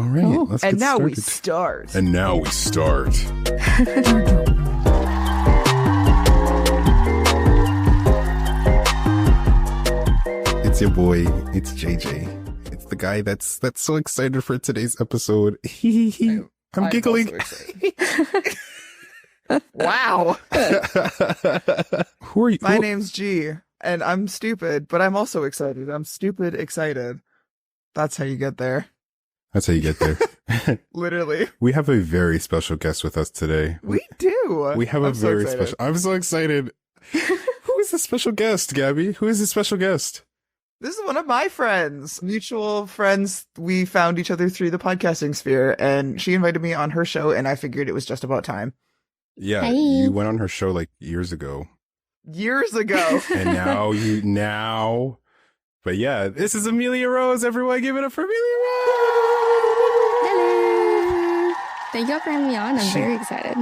All right, Cool. let's And get now started. we start. And now we start. It's your boy. It's JJ. It's the guy that's so excited for today's episode. I'm giggling. Wow. Who are you? My name's G, and I'm stupid, but I'm also excited. I'm stupid excited. That's how you get there. That's how you get there. Literally. We have a very special guest with us today. We do. We have I'm a so very excited. special. I'm so excited. Who is the special guest, Gabby? Who is the special guest? This is one of my friends, mutual friends. We found each other through the podcasting sphere, and she invited me on her show, and I figured it was just about time. Yeah, Hey. you went on her show like years ago. Years ago. And now. But yeah, this is Amelia Rose. Everyone give it up for Amelia Rose. Hello. Thank y'all for having me on. I'm very excited.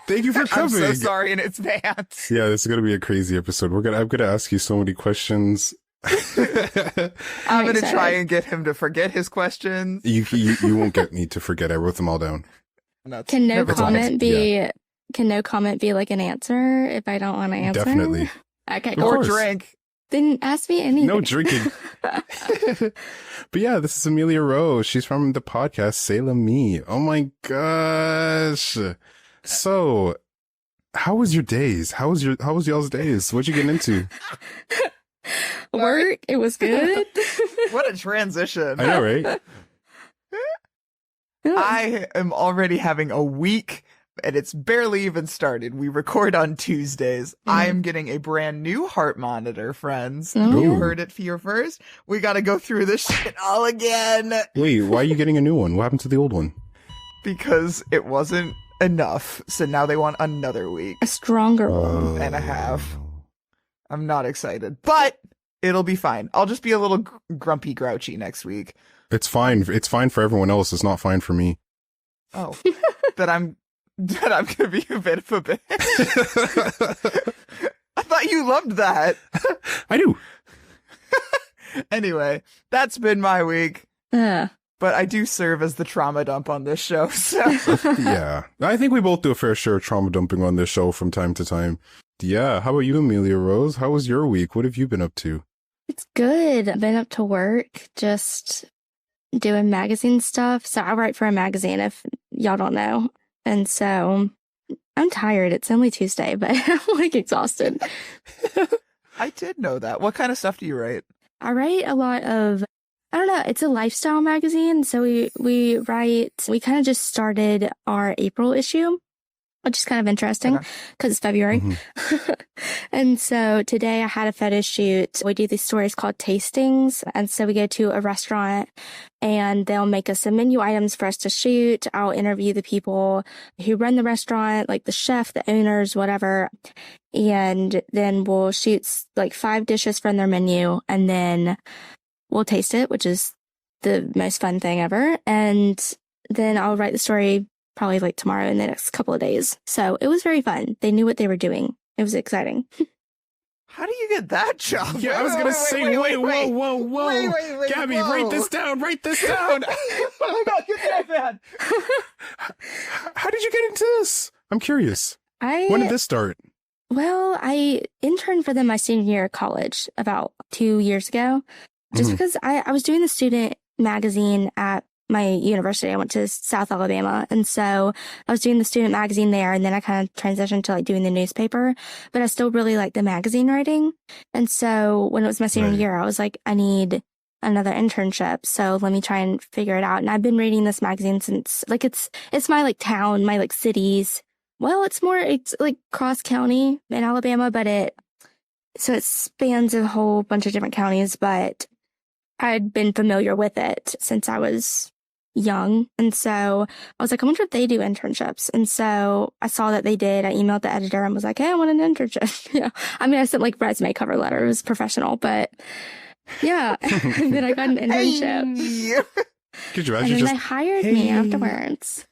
Thank you for I'm coming. so sorry in advance. Yeah, this is going to be a crazy episode. I'm going to ask you so many questions. I'm going to try and get him to forget his questions. You won't get me to forget. I wrote them all down. Can no Never mind. comment be? Can no comment be like an answer if I don't want to answer? Definitely. Okay. Of Cool. Or course. drink. Then ask me anything. No drinking. But yeah, this is Amelia Rose. She's from the podcast Say La Me. Oh my gosh. So, how was your days? How was y'all's days? What'd you get into? Work. It was good. What a transition. I know, right? I am already having a week, and it's barely even started. We record on Tuesdays. I am getting a brand new heart monitor, friends. Ooh. You heard it here first. We got to go through this shit all again Wait, why are you getting a new one? What happened to the old one? because it wasn't enough. So now they want another week A stronger one. and a half. I'm not excited, but it'll be fine. I'll just be a little grumpy, grouchy next week. It's fine. It's fine for everyone else. It's not fine for me. Oh, that I'm gonna be a bit of a bitch. I thought you loved that. I do. Anyway, that's been my week. Uh, But I do serve as the trauma dump on this show, so Yeah. I think we both do a fair share of trauma dumping on this show from time to time. Yeah. How about you, Amelia Rose? How was your week? What have you been up to? it's good. I've been up to work, just doing magazine stuff. So I write for a magazine, if y'all don't know. And so I'm tired. It's only Tuesday, but I'm like exhausted. I did know that. What kind of stuff do you write? I write a lot of, I don't know, it's a lifestyle magazine. So we kind of just started our April issue, which is kind of interesting Okay. because it's February. Mhm. And so today I had a photo shoot. We do these stories called tastings. And so we go to a restaurant and they'll make us some menu items for us to shoot. I'll interview the people who run the restaurant, like the chef, the owners, whatever. And then we'll shoot like 5 dishes from their menu and then we'll taste it, which is the most fun thing ever. And then I'll write the story probably like tomorrow in the next couple of days. So it was very fun. They knew what they were doing. It was exciting. How do you get that job? Yeah, I was going to say, wait, whoa. Wait, Gabby, whoa. write this down. Oh my god, give me that iPad. How did you get into this? I'm curious. When did this start? Well, I interned for them my senior year of college about 2 years ago, just Mhm. because I was doing the student magazine at my university. I went to South Alabama. And so I was doing the student magazine there. And then I kind of transitioned to like doing the newspaper, but I still really like the magazine writing. And so when it was my senior Right. year, I was like, I need another internship. So let me try and figure it out. And I've been reading this magazine since like, it's my like town, my like cities. Well, it's like cross county in Alabama, but so it spans a whole bunch of different counties, but I'd been familiar with it since I was young. And so I was like, I wonder if they do internships. And so I saw that they did. I emailed the editor and was like, hey, I want an internship. Yeah. I mean, I sent like resume cover letter. It was professional, but yeah. And then I got an internship. Hey. Could you And imagine then they just... hired me Hey. afterwards.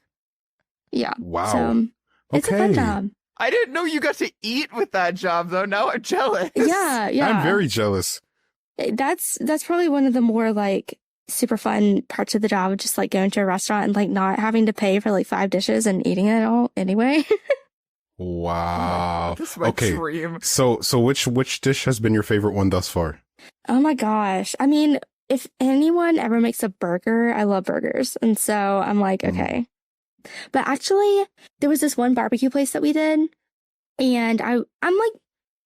Yeah. Wow. So it's a fun Okay. job. I didn't know you got to eat with that job, though. Now I'm jealous. Yeah. Yeah. I'm very jealous. That's probably one of the more like super fun parts of the job, just like going to a restaurant and like not having to pay for like 5 dishes and eating it all anyway. Wow. This is my dream. So which dish has been your favorite one thus far? Oh my gosh. I mean, if anyone ever makes a burger, I love burgers. And so I'm like, okay. But actually, there was this one barbecue place that we did. And I'm like,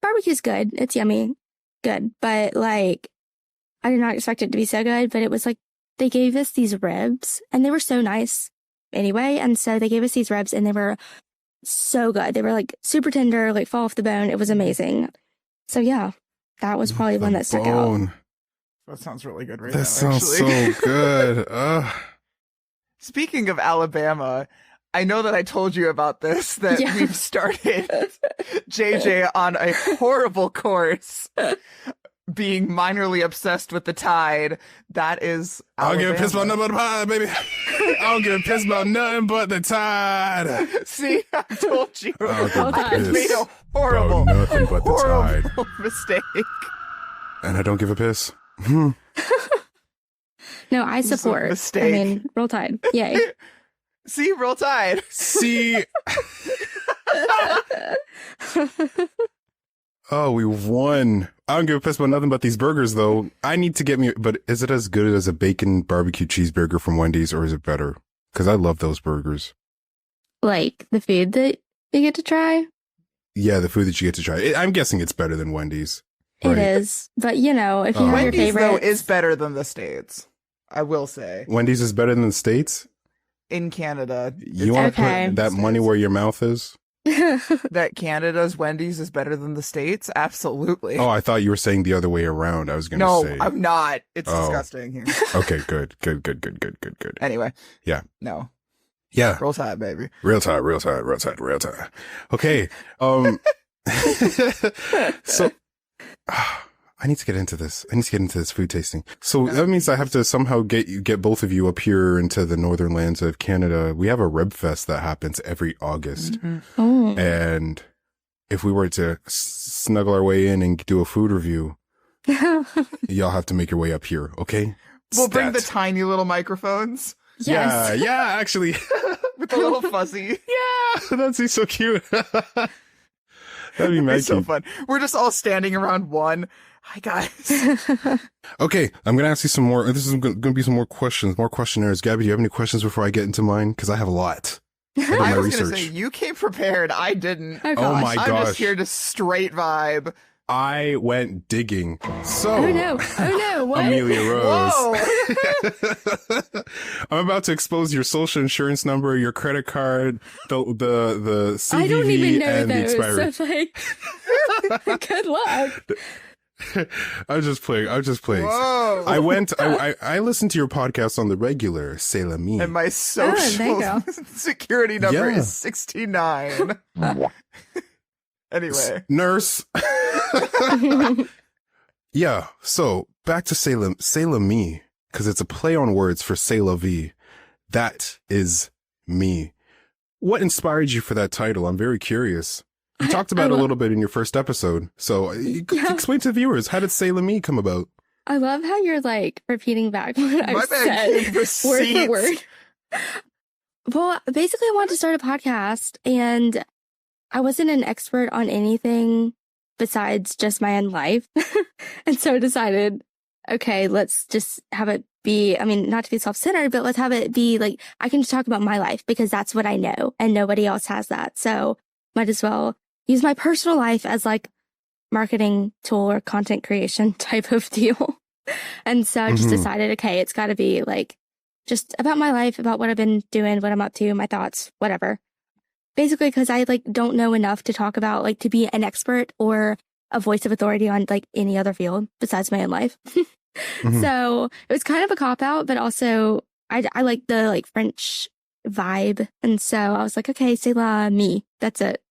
barbecue's good. It's yummy. Good. But like, I did not expect it to be so good. But it was like, they gave us these ribs and they were so nice anyway. And so they gave us these ribs and they were so good. They were like super tender, like fall off the bone. It was amazing. So yeah, that was probably one that stuck out. That sounds really good right now. That sounds so good. Speaking of Alabama, I know that I told you about this, that we've started JJ on a horrible course, being minorly obsessed with the Tide. That is Alabama. I don't give a piss about nothing but the Tide, baby. I don't give a piss about nothing but the Tide. See, I told you. I made a horrible, nothing but the Tide mistake. And I don't give a piss. No, I support. Mistake. I mean, Roll Tide. Yay. See, Roll Tide. See. Oh, we won. I don't give a piss about nothing but these burgers, though. I need to get me, but is it as good as a bacon barbecue cheeseburger from Wendy's, or is it better? Because I love those burgers. Like the food that you get to try? Yeah, the food that you get to try. I'm guessing it's better than Wendy's. Right? It is. But, you know, if you have Wendy's, your favorite. though, is better than the States. I will say. Wendy's is better than the States? In Canada. You want to put that money where your mouth is? That Canada's Wendy's is better than the States? Absolutely. Oh, I thought you were saying the other way around. I was going to say. No, I'm not. It's disgusting here. Okay, good. Anyway. Yeah. No. Yeah. Roll Tide, baby. Real Tide. Okay. So, I need to get into this. I need to get into this food tasting. So that means I have to somehow get both of you up here into the northern lands of Canada. We have a rib fest that happens every August. Mm-hmm. Oh. And if we were to snuggle our way in and do a food review, y'all have to make your way up here, okay? We'll bring the tiny little microphones. Yes. Yeah, actually. With the little fuzzy. Yeah, that'd be so cute. That'd be magic. So fun. We're just all standing around one. Hi, guys. Okay, I'm going to ask you some more. This is going to be some more questions, more questionnaires. Gabby, do you have any questions before I get into mine? Because I have a lot. I was going to say, you came prepared. I didn't. Oh my gosh. I'm just here to straight vibe. I went digging. So, oh no, what? Amelia Rose. Whoa. I'm about to expose your social insurance number, your credit card, the CVV, I don't even know and those, the expiry. so like, good luck. I was just playing. Whoa. I listened to your podcast on the regular, C'est la Mie. And my social security number is 69. Anyway. Nurse. Yeah, so back to C'est la Mie, because it's a play on words for C'est la vie. That is me. What inspired you for that title? I'm very curious. You talked about it a little bit in your first episode. So explain to the viewers, how did C'est la Mie come about? I love how you're like repeating back what I've said word for word. Well, basically I wanted to start a podcast and I wasn't an expert on anything besides just my own life. And so I decided, okay, let's just have it be, I mean, not to be self-centered, but let's have it be like, I can just talk about my life because that's what I know and nobody else has that. So might as well use my personal life as like marketing tool or content creation type of deal. And so I just decided, okay, it's got to be like just about my life, about what I've been doing, what I'm up to, my thoughts, whatever. Basically, because I like don't know enough to talk about, like to be an expert or a voice of authority on like any other field besides my own life. So it was kind of a cop out, but also I like the like French vibe. And so I was like, okay, c'est la mie. That's it.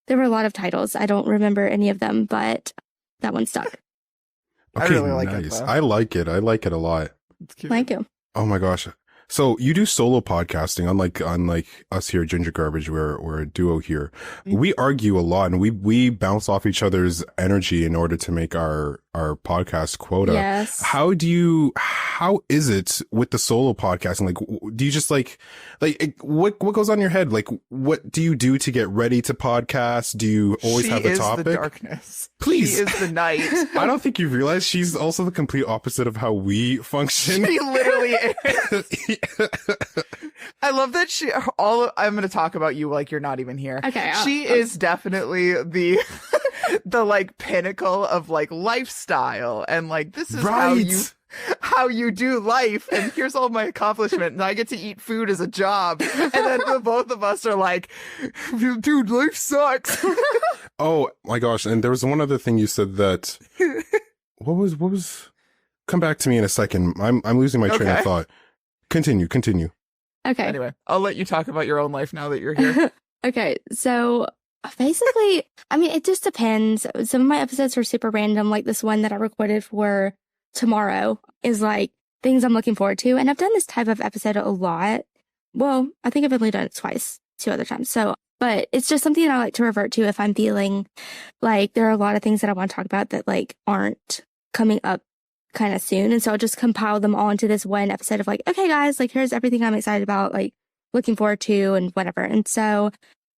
There were a lot of titles. I don't remember any of them, but that one stuck. Okay, I really like it. Though. I like it. I like it a lot. Thank you. Oh my gosh. So you do solo podcasting, unlike us here at Ginger Garbage, we're a duo here. We argue a lot and we bounce off each other's energy in order to make our our podcast quota. Yes. How is it with the solo podcasting? Like, do you just like what goes on in your head? Like, what do you do to get ready to podcast? Do you always have a topic? She is the darkness. Please. She is the night. I don't think you realize she's also the complete opposite of how we function. She literally is. I love that I'm going to talk about you like you're not even here. Okay. She is definitely the like pinnacle of like lifestyle, and like this is how you do life, and here's all my accomplishment, and I get to eat food as a job, and then the both of us are like, dude, life sucks. Oh my gosh. And there was one other thing you said that what was come back to me in a second. I'm losing my train of thought. Continue. Okay. Anyway, I'll let you talk about your own life now that you're here. Okay. So basically, I mean, it just depends. Some of my episodes are super random. Like this one that I recorded for tomorrow is like things I'm looking forward to. And I've done this type of episode a lot. Well, I think I've only done it twice, 2 other times. So, but it's just something that I like to revert to if I'm feeling like there are a lot of things that I want to talk about that like aren't coming up kind of soon. And so I'll just compile them all into this one episode of like, okay, guys, like here's everything I'm excited about, like looking forward to and whatever. And so,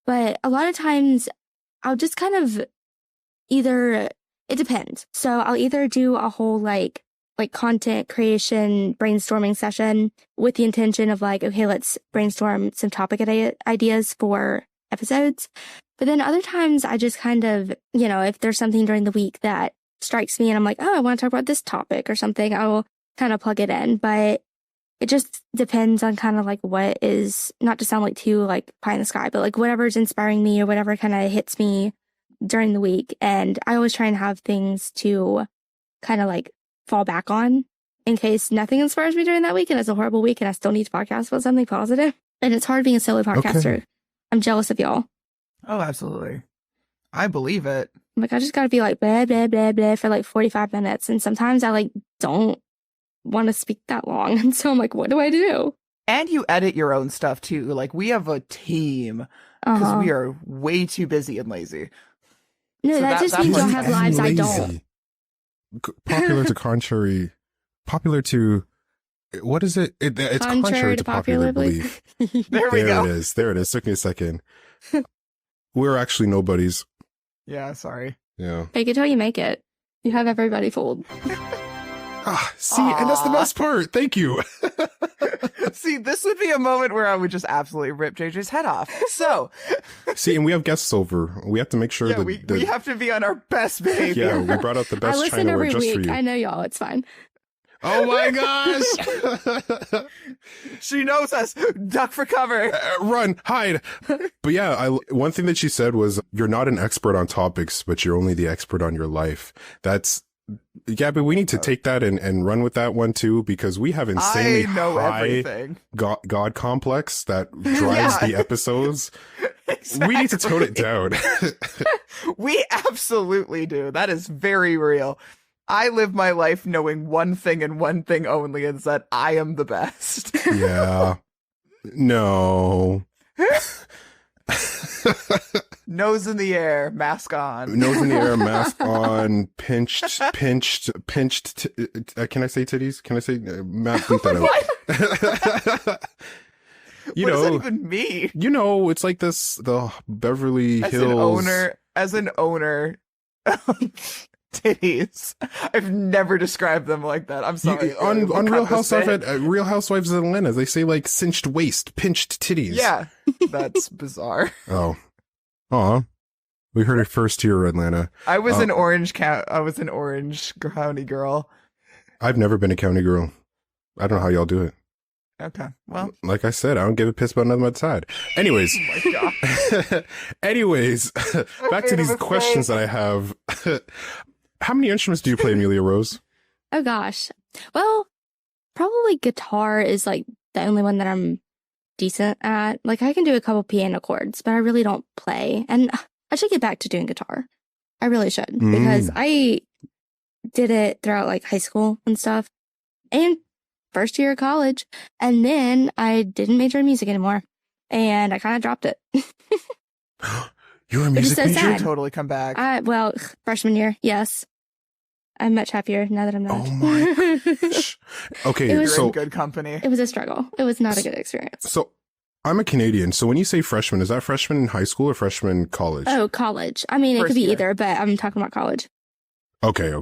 but a lot of times I'll just kind of it depends. So I'll either do a whole like content creation brainstorming session with the intention of like, okay, let's brainstorm some topic ideas for episodes. But then other times I just kind of, if there's something during the week that strikes me and I'm like, oh, I want to talk about this topic or something, I will kind of plug it in. But it just depends on kind of like what is, not to sound like too like pie in the sky, but like whatever's inspiring me or whatever kind of hits me during the week. And I always try and have things to kind of like fall back on in case nothing inspires me during that week and it's a horrible week and I still need to podcast about something positive. And it's hard being a solo podcaster. Okay. I'm jealous of y'all. Oh, absolutely. I believe it. I'm like, I just got to be like blah, blah, blah, blah for like 45 minutes. And sometimes I like don't want to speak that long. And so I'm like, what do I do? And you edit your own stuff too. Like we have a team because we are way too busy and lazy. No, so that just means y'all have lives I don't. Popular to what is it? It's contrary to popular belief. There we go. There it is. Took me a second. We're actually nobodies. Yeah, sorry. Yeah. Fake it till you make it. You have everybody fooled. See, and that's the best part. Thank you. See, this would be a moment where I would just absolutely rip JJ's head off. So, see, and we have guests over. We have to make sure that we have to be on our best behavior. Yeah, we brought out the best China word just for you. I know y'all. It's fine. Oh my gosh! She knows us. Duck for cover. Run, hide. But yeah, one thing that she said was, "You're not an expert on topics, but you're only the expert on your life." Yeah, but we need to take that and run with that one too, because we have insanely high God complex that drives the episodes. Exactly. We need to tone it down. We absolutely do. That is very real. I live my life knowing one thing and one thing only, is that I am the best. Yeah. No. Nose in the air, mask on. Nose in the air, mask on, pinched. Can I say titties? Can I say, Matt, bleep that out. What does that even mean? It's like the Beverly Hills. As an owner, titties. I've never described them like that. I'm sorry. On Real Housewives of Atlanta, they say like cinched waist, pinched titties. Yeah, that's bizarre. Oh. Aw. We heard it first here, Atlanta. I was an Orange County girl. I've never been a county girl. I don't know how y'all do it. Okay, well. Like I said, I don't give a piss about nothing but side. Anyways. Oh my God. Anyways, back to these questions that I have. How many instruments do you play, Amelia Rose? Oh gosh. Well, probably guitar is like the only one that I'm decent at. Like I can do a couple piano chords, but I really don't play. And I should get back to doing guitar. I really should, because I did it throughout like high school and stuff and first year of college. And then I didn't major in music anymore and I kind of dropped it. You're a music major? Totally come back. Well, freshman year. Yes. I'm much happier now that I'm not. Oh my gosh. Okay, You're so in good company. It was a struggle. It was not a good experience. So I'm a Canadian. So when you say freshman, is that freshman in high school or freshman college? Oh, college. I mean, it First could be year. either, but I'm talking about college. Okay.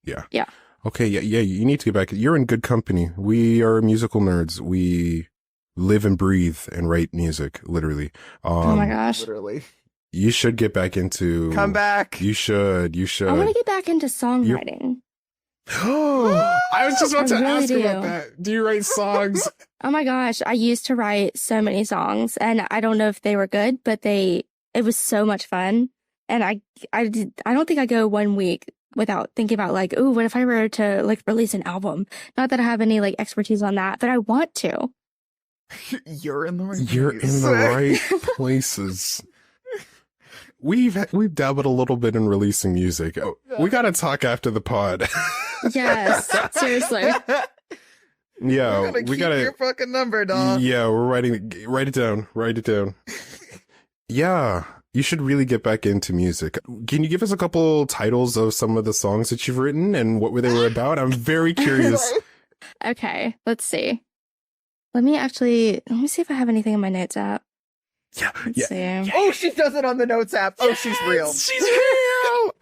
Yeah. Yeah. Okay, yeah, you need to get back. You're in good company. We are musical nerds. We live and breathe and write music, literally. Oh my gosh. Literally. You should get back into... Come back. You should. I want to get back into songwriting. I was just about to I really ask do. about that. Do you write songs? Oh my gosh. I used to write so many songs, and I don't know if they were good, but it was so much fun. And I don't think I go 1 week without thinking about like, oh, what if I were to like release an album? Not that I have any like expertise on that, but I want to. You're in the right You're place. in the right places. We've dabbled a little bit in releasing music. We got to talk after the pod. Yes, seriously. Yeah, we got your fucking number, dog. Yeah, we're write it down. Write it down. Yeah, you should really get back into music. Can you give us a couple titles of some of the songs that you've written and what they were about? I'm very curious. Okay, let's see. Let me see if I have anything in my notes app. Let's see. Oh, she does it on the notes app. Oh, she's real. She's real.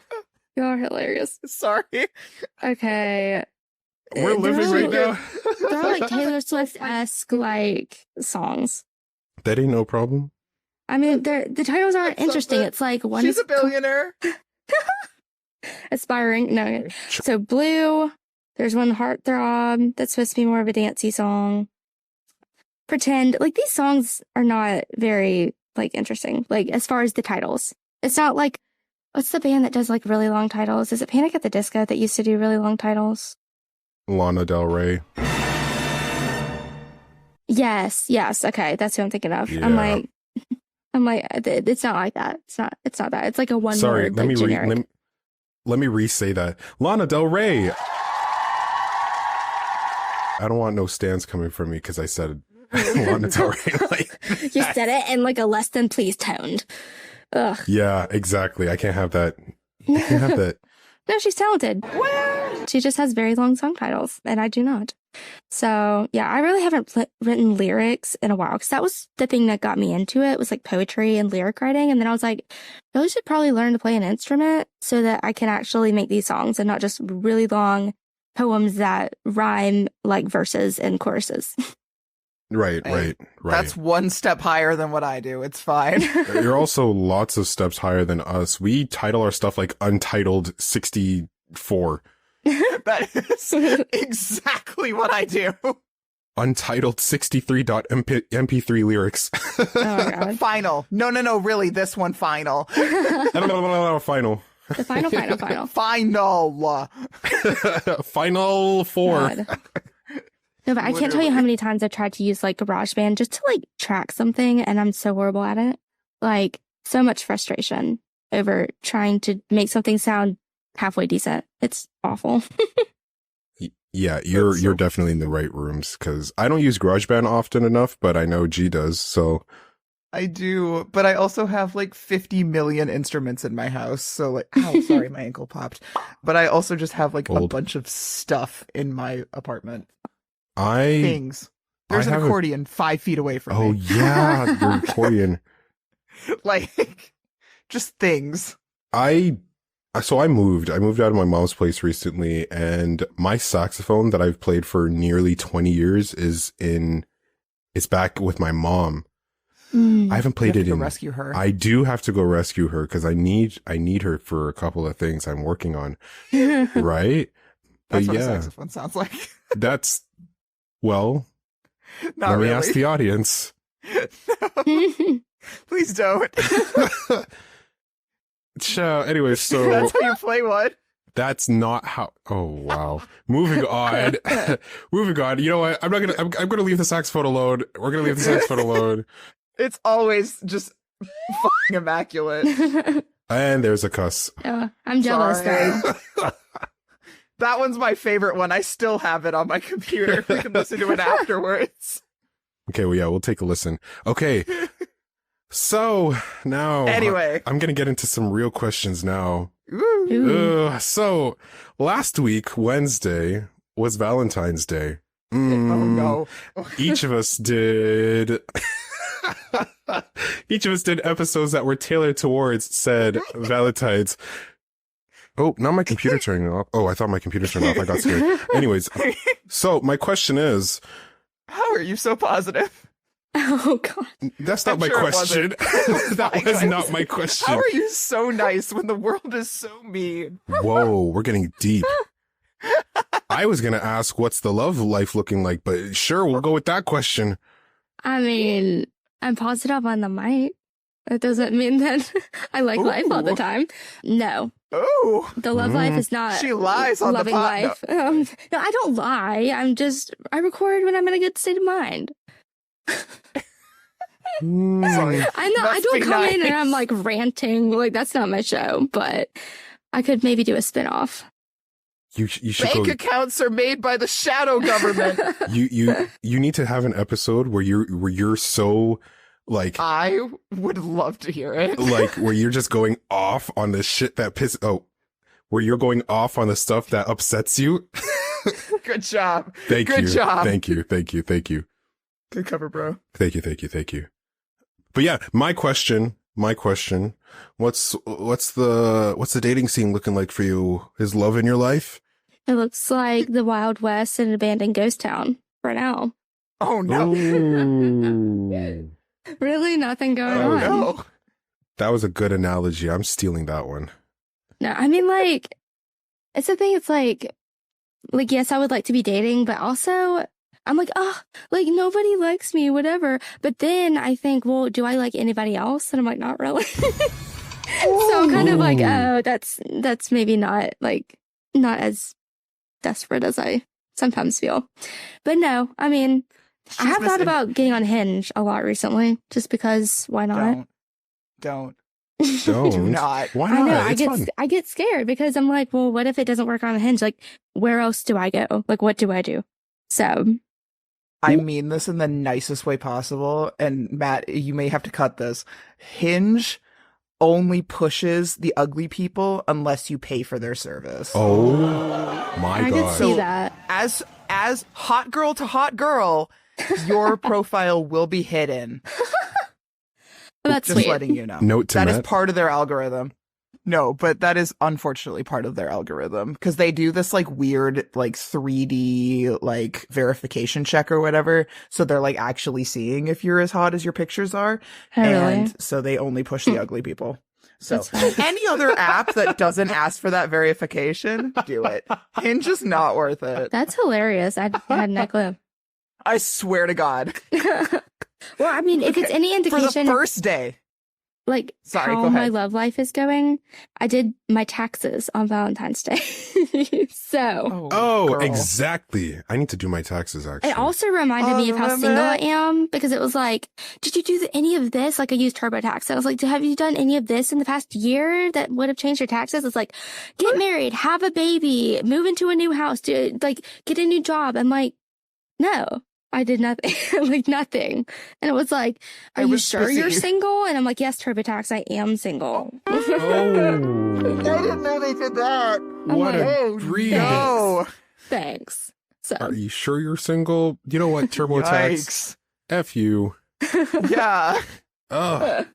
You're hilarious. Sorry. Okay. We're living right now. They're all like Taylor Swift-esque like songs. That ain't no problem. I mean, the titles aren't interesting. It's like one She's is a billionaire. aspiring. No. So Blue, there's one Heartthrob that's supposed to be more of a dancey song. Pretend, like these songs are not very like interesting, like as far as the titles. It's not like, what's the band that does like really long titles? Is it Panic at the Disco that used to do really long titles? Lana Del Rey. Yes. Okay, that's who I'm thinking of. Yeah. I'm like, it's not like that. It's not that. It's like a one Sorry, word, like generic. let me re-say that. Lana Del Rey. I don't want no stands coming from me because I said Lana Del Rey. Like, You said it in like a less than pleased toned. Ugh. yeah, exactly. I can't have that. I can't have that. No, she's talented. She just has very long song titles, and I do not. So, yeah, I really haven't written lyrics in a while, because that was the thing that got me into it, was like poetry and lyric writing. And then I was like, I really should probably learn to play an instrument so that I can actually make these songs and not just really long poems that rhyme like verses and choruses. Right. That's one step higher than what I do. It's fine. You're also lots of steps higher than us. We title our stuff like Untitled 64. That is exactly what I do. Untitled 63.mp3 lyrics. Oh my God. Final. No, really, this one final. No, final. The final. Final. Final 4. God. No, but I can't tell you how many times I've tried to use like GarageBand just to like track something, and I'm so horrible at it. Like, so much frustration over trying to make something sound halfway decent. It's awful. Yeah, you're definitely in the right rooms, because I don't use GarageBand often enough, but I know G does, so... I do, but I also have like 50 million instruments in my house, so like, oh, sorry, my ankle popped. But I also just have like a bunch of stuff in my apartment. Things. There's an accordion 5 feet away from me. Oh yeah, the accordion. Like, just things. So I moved out of my mom's place recently, and my saxophone that I've played for nearly 20 years it's back with my mom. I haven't played it in. Rescue her. I do have to go rescue her because I need her for a couple of things I'm working on. Right? That's what a saxophone sounds like. Well, Not let me really. ask the audience. No. Please don't. Anyway, so That's how you play one. that's not how. Oh wow. Moving on. Moving on. You know what? I'm gonna leave the saxophone alone. We're gonna leave the saxophone alone. It's always just fucking immaculate. And there's a cuss. I'm jealous Sorry. though. That one's my favorite one. I still have it on my computer. We can listen to it afterwards. Okay, well, yeah, we'll take a listen. Okay. So now, Anyway. I'm gonna get into some real questions now. Ooh. So last week, Wednesday, was Valentine's Day. Oh no. Each of us did. Each of us did episodes that were tailored towards said Valentine's. Oh, now my computer turning off. Oh, I thought my computer turned off. I got scared. Anyways, so my question is, How are you so positive? Oh God. that's not I'm my sure it question. That was not my question. How are you so nice when the world is so mean? Whoa, we're getting deep. I was going to ask, what's the love life looking like? But sure, we'll go with that question. I mean, I'm positive on the mic. That doesn't mean that I like life all the Ooh. time. No, Oh, the love life is not. she lies on the loving pod. life. No, I don't lie. I record when I'm in a good state of mind. Mm. I don't be come in and nice. I'm like ranting. Like that's not my show. But I could maybe do a spinoff. You should Bank go. accounts are made by the shadow government. You need to have an episode where you're so like I would love to hear it. like where you're just going off on the shit that where you're going off on the stuff that upsets you. Good job. Thank Good you. job. Thank you. Good cover, bro. Thank you. But yeah, my question, what's the dating scene looking like for you? Is love in your life? It looks like the Wild West and an abandoned ghost town for now. Oh no. Ooh. Really, nothing going Oh on. no. That was a good analogy. I'm stealing that one. No, I mean, like, it's the thing. It's like, yes, I would like to be dating, but also I'm like, oh, like nobody likes me, whatever. But then I think, well, do I like anybody else? And I'm like, not really. So I'm kind of like, oh, that's maybe not as desperate as I sometimes feel. But no, I mean, I have thought about getting on Hinge a lot recently, just because why not? Don't. Don't. Do not. Why I not? know It's fun. I get scared because I'm like, well, what if it doesn't work on Hinge? Like, where else do I go? Like, what do I do? So I mean this in the nicest way possible. And Matt, you may have to cut this. Hinge only pushes the ugly people unless you pay for their service. Oh my I god. could see that. As hot girl to hot girl, your profile will be hidden. That's Just sweet. letting you know. Note to That is Matt. part of their algorithm. No, but that is unfortunately part of their algorithm because they do this like weird like 3D like verification check or whatever. So they're like actually seeing if you're as hot as your pictures are. Oh, And really? so they only push the ugly people. So That's fine. any other app that doesn't ask for that verification, do it. Hinge is not worth it. That's hilarious. I had no clue. I swear to God. Well, I mean, if it's any For the indication, first day. like Sorry, how go my ahead. love life is going, I did my taxes on Valentine's Day. So Oh, girl. exactly. I need to do my taxes actually. it also reminded me of how remember single I that? am because it was like, did you do any of this? Like I used TurboTax. I was like, have you done any of this in the past year that would have changed your taxes? It's like, get married, have a baby, move into a new house, like get a new job. I'm like, no, I did nothing. Like nothing. And it was like, are I you was sure you're busy. single? And I'm like, yes, TurboTax, I am single. I didn't know they did that. What like, a Oh, breeze. no. Thanks. So Are you sure you're single? You know what? TurboTax. Yikes. F you. Yeah. Ugh.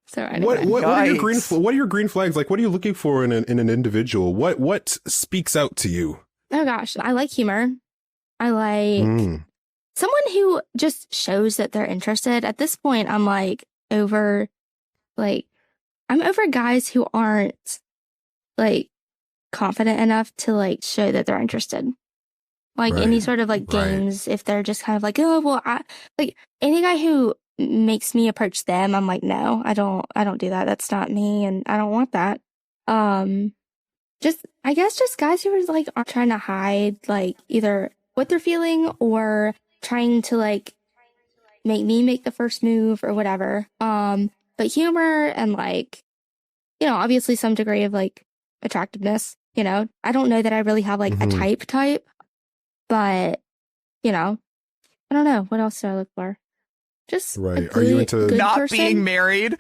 so anyway. What are your Yikes. green flags? Like, what are you looking for in an individual? What speaks out to you? Oh gosh, I like humor. I like Mm. someone who just shows that they're interested. At this point, I'm like over guys who aren't like confident enough to like show that they're interested. Like any Right, sort of like right. games, if they're just kind of like, oh well, like any guy who makes me approach them, I'm like, no, I don't do that. That's not me, and I don't want that. I guess just guys who are like are trying to hide like either what they're feeling or trying to like make me make the first move or whatever. But humor and like, obviously some degree of like attractiveness, I don't know that I really have like Mhm. a type, but I don't know. What else do I look for? Just Right. Are you into good not person. Being married?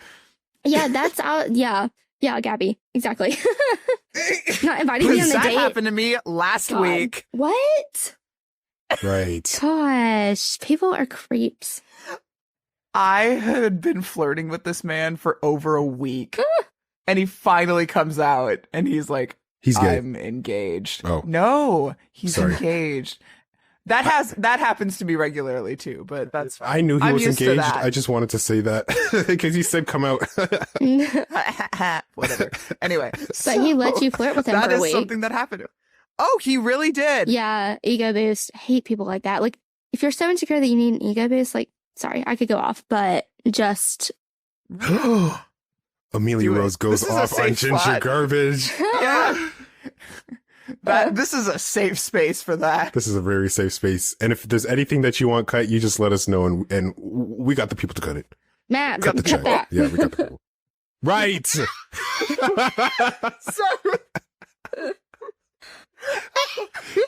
Yeah, that's out. Yeah, Gabby, exactly. Not inviting me on a That date. happened to me last God. week. What? Right. Gosh, people are creeps. I had been flirting with this man for over a week, and he finally comes out, and he's like, He's gay. I'm engaged. Oh. No, he's Sorry. engaged. That happens to me regularly too, but that's fine. I knew he I'm was used to engaged. that. I just wanted to say that because he said come out. Whatever. Anyway, But he let you flirt with him that for a is week. something that happened to him. Oh, he really did. Yeah, ego boost. Hate people like that. Like, if you're so insecure that you need an ego boost, like, sorry, I could go off, but just. Amelia Do it. Rose goes This is a off on safe ginger spot. garbage. Yeah. This is a safe space for that. This is a very safe space. And if there's anything that you want cut, you just let us know, and we got the people to cut it. Matt, Cut the check. that. Yeah, we got the people. Right.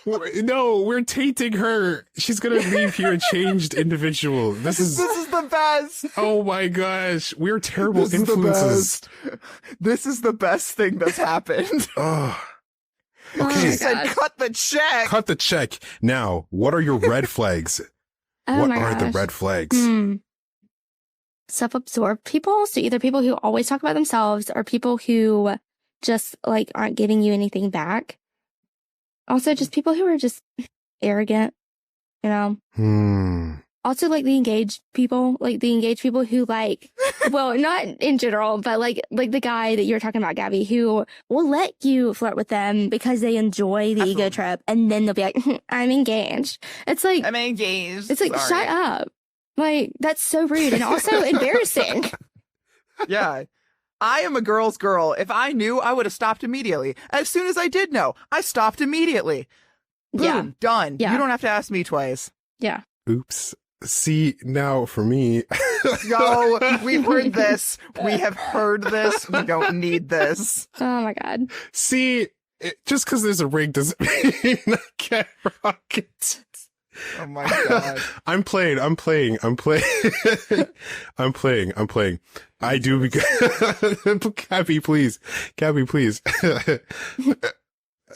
No, we're tainting her. She's gonna leave here a changed individual. This is the best. oh my gosh. We're terrible This is the influences. best. This is the best thing that's happened. Oh. Oh Okay. She my said, gosh. cut the check. Cut the check. Now, what are your red flags? Oh What my are the gosh. red flags? Self-absorbed people. So either people who always talk about themselves or people who just like aren't giving you anything back. Also, just people who are just arrogant, you know. Also, like the engaged people who like, well, not in general, but like the guy that you were talking about, Gabby, who will let you flirt with them because they enjoy the ego trip, and then they'll be like, "I'm engaged." It's like I'm engaged. It's like, Sorry. shut up. Like, that's so rude and also embarrassing. Yeah. I am a girl's girl. If I knew, I would have stopped immediately. As soon as I did know, I stopped immediately. Boom, Yeah. done. Yeah. You don't have to ask me twice. Yeah. Oops. See, now for me. Yo, we've heard this. We have heard this. We don't need this. Oh my God. See, just because there's a ring doesn't mean I can't rock it. Oh my God. I'm playing. I do because Cabby, please.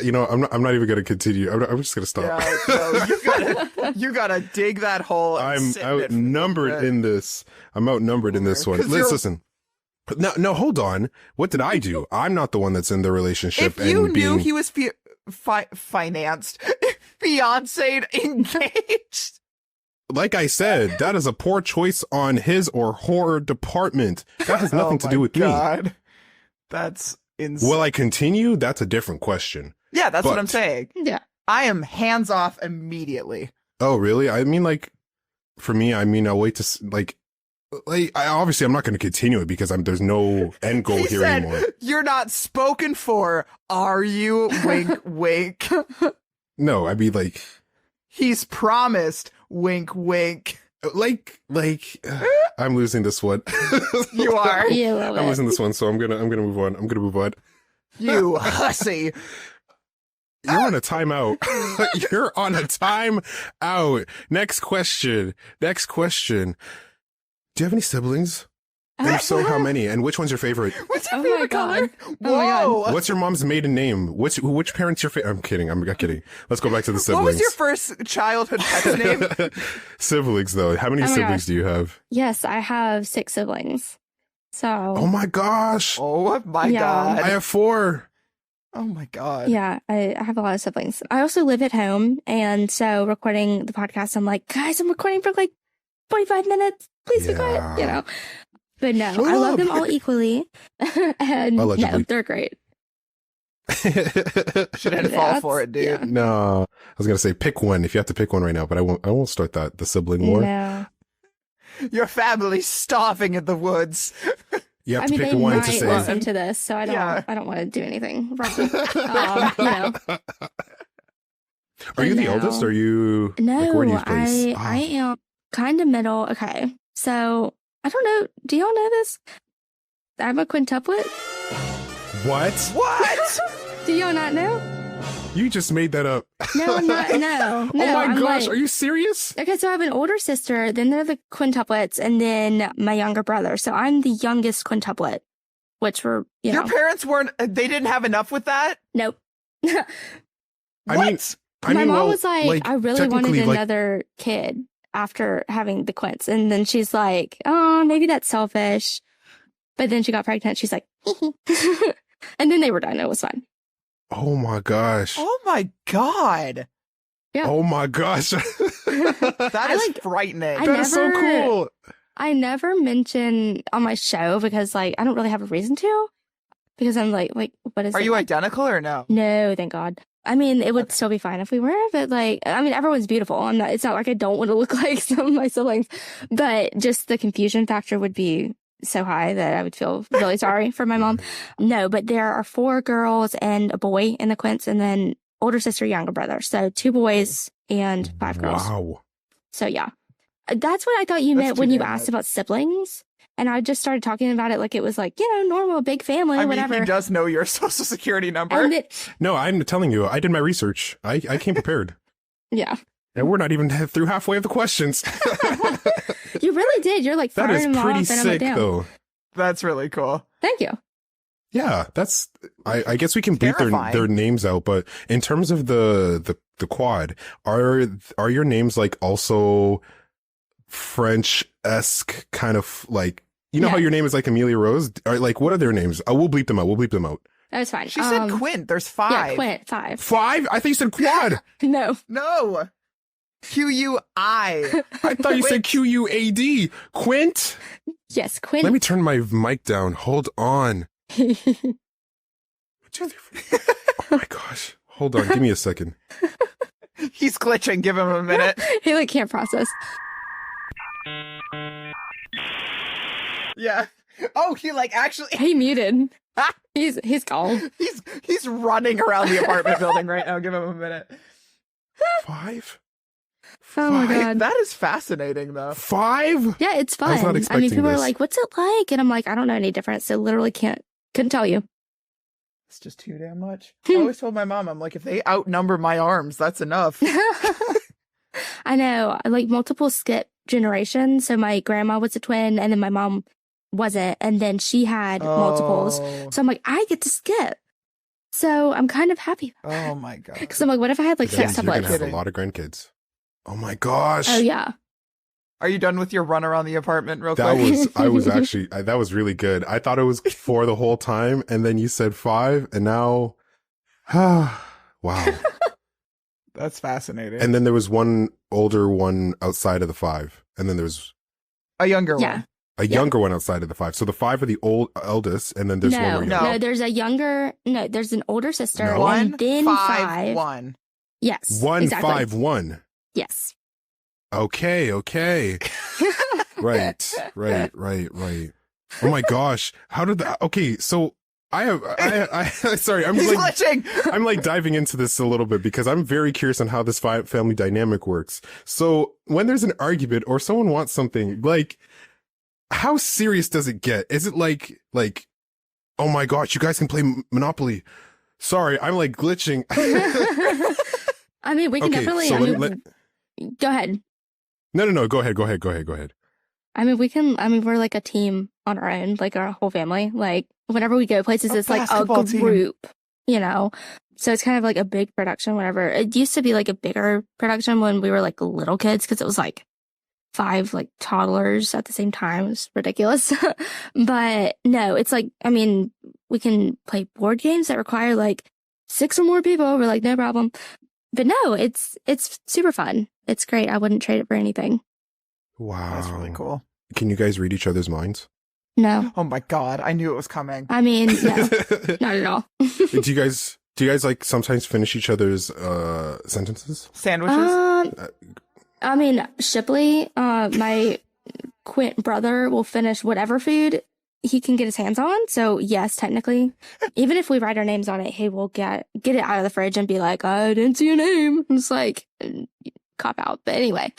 You know, I'm not even gonna continue. I'm just gonna stop. Yeah, no, you gotta dig that hole. And I'm sit in it for outnumbered a bit. in this. I'm outnumbered in this one. 'Cause you're- Listen. No, hold on. What did I do? I'm not the one that's in the relationship. If you and knew being... he was financed, fiancé, engaged. Like I said, that is a poor choice on his or her department. That has nothing to do with me. That's insane. Will I continue? That's a different question. Yeah, that's what I'm But- saying. Yeah. I am hands off immediately. Oh, really? I mean, like, for me, I'll wait to, obviously I'm not going to continue it because there's no end goal He here said, anymore. "You're not spoken for, are you?" Wink, wink. No, I mean, like, He's promised. Wink, wink. I'm losing this one. You are. You love I'm it. losing this one, so I'm gonna move on. You hussy. You're on a timeout. You're on a timeout. Next question. Do you have any siblings? And if so, how many? And which one's your favorite? What's your Oh my favorite God. color? Oh my God. Whoa. What's your mom's maiden name? Which parent's your favorite? I'm kidding. I'm kidding. Let's go back to the What siblings. was your first childhood pet's name? Siblings, though. How many Oh my siblings gosh. do you have? Yes, I have 6 siblings. So, Oh my gosh. Oh my Yeah. God. I have 4. Oh my God. yeah, I have a lot of siblings. I also live at home. And so recording the podcast, I'm like, guys, I'm recording for like 45 minutes. Please be quiet. You know. But no, Shut I love up. them all equally. And Allegedly. no, they're great. Shouldn't fall for it, dude. Yeah. No, I was gonna say pick one if you have to pick one right now, but I won't start the sibling war. No. Your family's starving in the woods. You have I to mean, pick they one might to say. listen to this, so I don't. Yeah. I don't want to do anything wrong. You know. Are you the No. eldest? Or are you No, like, where do you place? I am kind of middle. Okay, so I don't know. Do y'all know this? I'm a quintuplet. What? What? Do y'all not know? You just made that up. No, I'm not. No. Oh my I'm gosh, like, are you serious? okay, so I have an older sister, then there are the quintuplets, and then my younger brother. So I'm the youngest quintuplet, which were, Your parents weren't, they didn't have enough with that? Nope. What? My mom was like, I really wanted technically, another kid after having the quints. And then she's like, oh, maybe that's selfish. But then she got pregnant. She's like, and then they were done. It was fine. Oh my gosh. Oh my God. Yeah. Oh my gosh. That is frightening. That is so cool. I never mention on my show because like I don't really have a reason to. Because I'm like, what is it? Are you identical or no? No, thank God. I mean, it would still be fine if we were, but like, I mean, everyone's beautiful. It's not like I don't want to look like some of my siblings, but just the confusion factor would be so high that I would feel really sorry for my mom. No, but there are 4 girls and a boy in the quints, and then older sister, younger brother. So 2 boys and 5 girls. Wow. So yeah, that's what I thought you meant when you asked about siblings. And I just started talking about it like it was like, normal, big family, whatever. He does know your social security number. No, I'm telling you, I did my research. I came prepared. Yeah. And we're not even through halfway of the questions. You really did. You're like that is firing them pretty off, and sick, I'm like, though. That's really cool. Thank you. Yeah, that's. I guess we can beat their names out, but in terms of the quad, are your names like also French-esque kind of like? You know how your name is like Amelia Rose? Or like, what are their names? We'll bleep them out. We'll bleep them out. That was fine. She said Quint. There's 5. Yeah, Quint. 5. 5? I thought you said quad. No. Q-U-I. I thought you said Q-U-A-D. Quint? Yes, Quint. Let me turn my mic down. Hold on. 1, 2, 3, 4. Oh my gosh. Hold on. Give me a second. He's glitching. Give him a minute. He like can't process. Yeah. Oh, he like actually. He muted. He's gone. He's running around the apartment building right now. Give him a minute. 5? Oh my God. That is fascinating though. 5? Yeah, it's fun. I was not expecting people are this. like, "What's it like?" And I'm like, "I don't know any difference." So literally couldn't tell you. It's just too damn much. I always told my mom, I'm like, if they outnumber my arms, that's enough. I know. I like multiple skip generations. So my grandma was a twin, and then my mom wasn't, and then she had multiples. So I'm like, I get to skip. So I'm kind of happy. Oh my God. Because I'm like, what if I had like 6 You're gonna tuplets? have a lot of grandkids. Oh my gosh. Oh yeah. Are you done with your run around the apartment real That quick? I was actually, that was really good. I thought it was 4 the whole time, and then you said 5, and now, wow. That's fascinating. And then there was one older one outside of the 5, and then there's a younger one. a younger one outside of the 5. So the 5 are the eldest, and then there's one more younger. No, there's an older sister, No. and then 5, 1. Yes. 1, exactly. 5, 1. Yes. Okay. Right. Oh my gosh. How did that? Okay, so I sorry, I'm He's like glitching. I'm like diving into this a little bit because I'm very curious on how this family dynamic works. So when there's an argument or someone wants something, like, how serious does it get? Is it like, oh my gosh, you guys can play Monopoly? Sorry, I'm like glitching. I mean, we can definitely. So go ahead. No. Go ahead. I mean, we're like a team on our own, like our whole family. Like whenever we go places, it's like a group, So it's kind of like a big production. Whenever it used to be like a bigger production when we were like little kids, because it was like 5 like toddlers at the same time. It was ridiculous. But no, it's like, I mean, we can play board games that require like 6 or more people. We're like, no problem. But no, it's super fun. It's great. I wouldn't trade it for anything. Wow. That's really cool. Can you guys read each other's minds? No. Oh my God. I knew it was coming. I mean, no, not at all. Do you guys like sometimes finish each other's sentences? Sandwiches? I mean, Shipley, my Quint brother will finish whatever food he can get his hands on. So yes, technically, even if we write our names on it, he will get it out of the fridge and be like, I didn't see your name. It's like, cop out. But anyway,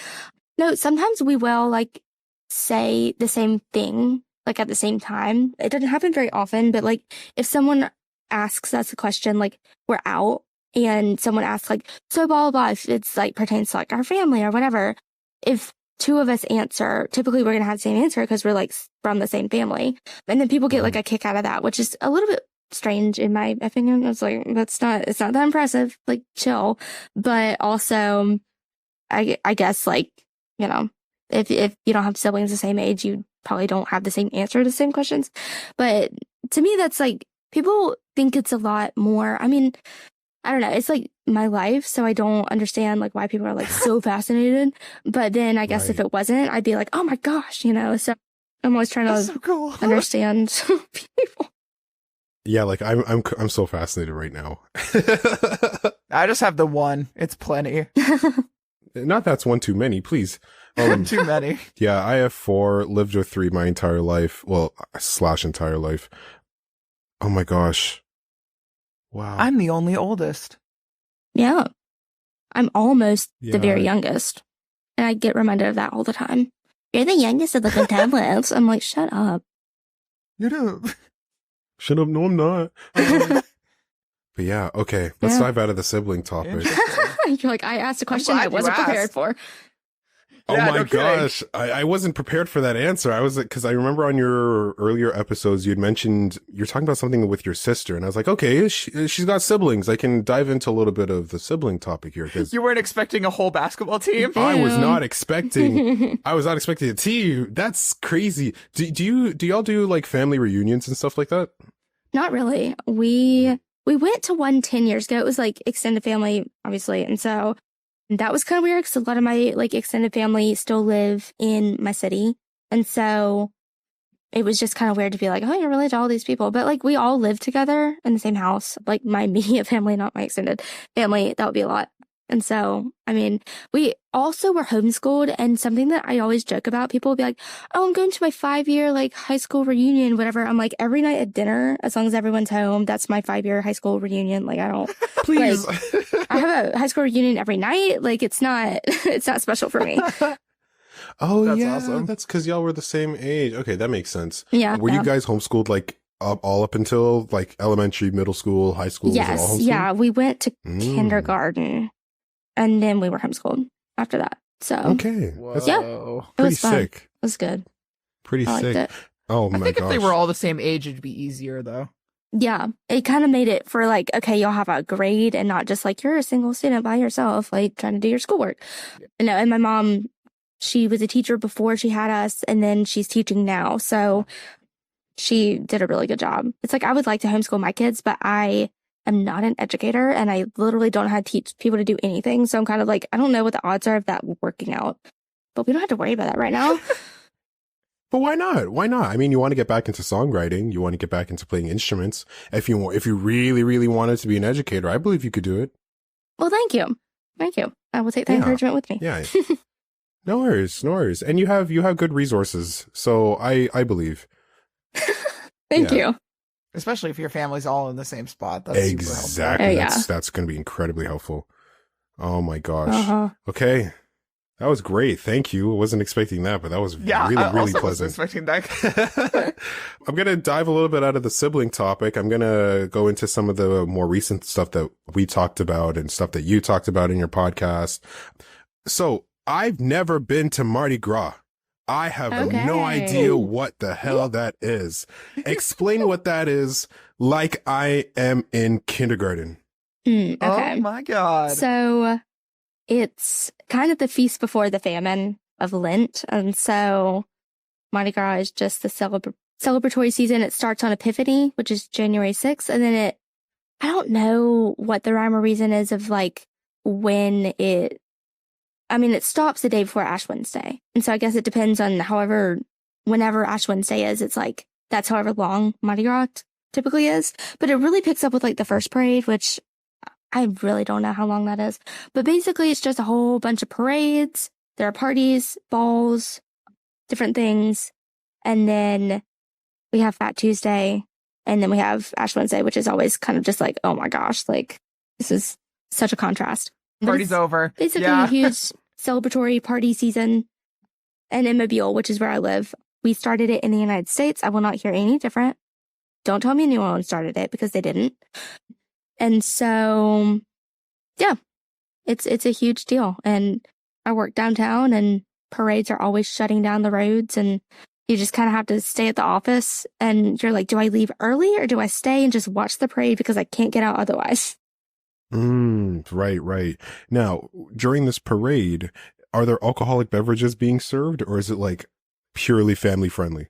no, sometimes we will like say the same thing, like at the same time. It doesn't happen very often, but like if someone asks us a question, like we're out and someone asks like, so blah, blah, blah, if it's like pertains to like our family or whatever, if two of us answer, typically we're going to have the same answer because we're like from the same family. And then people get like a kick out of that, which is a little bit strange in my opinion. I was like, it's not that impressive, like chill. But also, I guess like, you know, if you don't have siblings the same age, you probably don't have the same answer to the same questions. But to me, that's like, people think it's a lot more. I mean, I don't know. It's like my life, so I don't understand like why people are like so fascinated. But then I guess if it wasn't, I'd be like, oh my gosh, you know. So I'm always trying to understand people. Yeah, like I'm so fascinated right now. I just have the one. It's plenty. Not that's one too many, please. Too many. Yeah, I have 4, lived with 3 my entire life. Well, / entire life. Oh my gosh. Wow. I'm the only oldest. Yeah. I'm almost the very youngest. And I get reminded of that all the time. You're the youngest of the Quintuplets. I'm like, shut up. You know. Shut up. No, I'm not. But yeah, okay. Let's dive out of the sibling topic. You're like, I asked a question I wasn't prepared for. Oh my gosh. I wasn't prepared for that answer. I was like, because I remember on your earlier episodes, you'd mentioned you're talking about something with your sister. And I was like, okay, she's got siblings. I can dive into a little bit of the sibling topic here. You weren't expecting a whole basketball team? I was not expecting a team. That's crazy. Do y'all do like family reunions and stuff like that? Not really. We went to one 10 years ago. It was like extended family, obviously. And so that was kind of weird because a lot of my like extended family still live in my city. And so it was just kind of weird to be like, oh, you're related to all these people. But like we all live together in the same house, like my immediate family, not my extended family. That would be a lot. And so, I mean, we also were homeschooled, and something that I always joke about, people will be like, oh, I'm going to my 5-year like high school reunion, whatever. I'm like, every night at dinner, as long as everyone's home, that's my 5-year high school reunion. Like, I don't, please. Like, I have a high school reunion every night. Like, it's not special for me. Oh, that's yeah. Awesome. That's because y'all were the same age. Okay, that makes sense. Yeah. Were you guys homeschooled like all up until like elementary, middle school, high school? Yes. Was it all homeschooled? Yeah. We went to kindergarten. And then we were homeschooled after that. So okay, that's pretty sick. It was good. Pretty sick. It. Oh my gosh! I think if they were all the same age, it'd be easier though. Yeah, it kind of made it for like, okay, you'll have a grade and not just like you're a single student by yourself, like trying to do your schoolwork. No, and my mom, she was a teacher before she had us, and then she's teaching now. So she did a really good job. It's like I would like to homeschool my kids, but I'm not an educator, and I literally don't know how to teach people to do anything. So I'm kind of like, I don't know what the odds are of that working out. But we don't have to worry about that right now. But why not? Why not? I mean, you want to get back into songwriting. You want to get back into playing instruments. If you really, really wanted to be an educator, I believe you could do it. Well, thank you. Thank you. I will take that encouragement with me. Yeah. No worries. No worries. And you have good resources. So I believe. Thank you. Especially if your family's all in the same spot. That's exactly. That's going to be incredibly helpful. Oh my gosh. Okay. That was great. Thank you. I wasn't expecting that, but that was really pleasant. Wasn't expecting that. I'm going to dive a little bit out of the sibling topic. I'm going to go into some of the more recent stuff that we talked about and stuff that you talked about in your podcast. So I've never been to Mardi Gras. I have no idea what the hell that is. Explain what that is like I am in kindergarten. Okay. Oh my God. So it's kind of the feast before the famine of Lent. And so Mardi Gras is just the celebratory season. It starts on Epiphany, which is January 6th. And then I don't know what the rhyme or reason is of like when it stops the day before Ash Wednesday. And so I guess it depends on whenever Ash Wednesday is, it's like, that's however long Mardi Gras typically is. But it really picks up with like the first parade, which I really don't know how long that is. But basically it's just a whole bunch of parades. There are parties, balls, different things. And then we have Fat Tuesday. And then we have Ash Wednesday, which is always kind of just like, oh my gosh, like this is such a contrast. Party's over. Basically a huge celebratory party season. And in Mobile, which is where I live, we started it in the United States. I will not hear any different. Don't tell me anyone started it because they didn't. And so Yeah, it's a huge deal. And I work downtown, and parades are always shutting down the roads, and you just kind of have to stay at the office, and you're like, do I leave early or do I stay and just watch the parade because I can't get out otherwise? Right. Now, during this parade, are there alcoholic beverages being served, or is it like purely family friendly?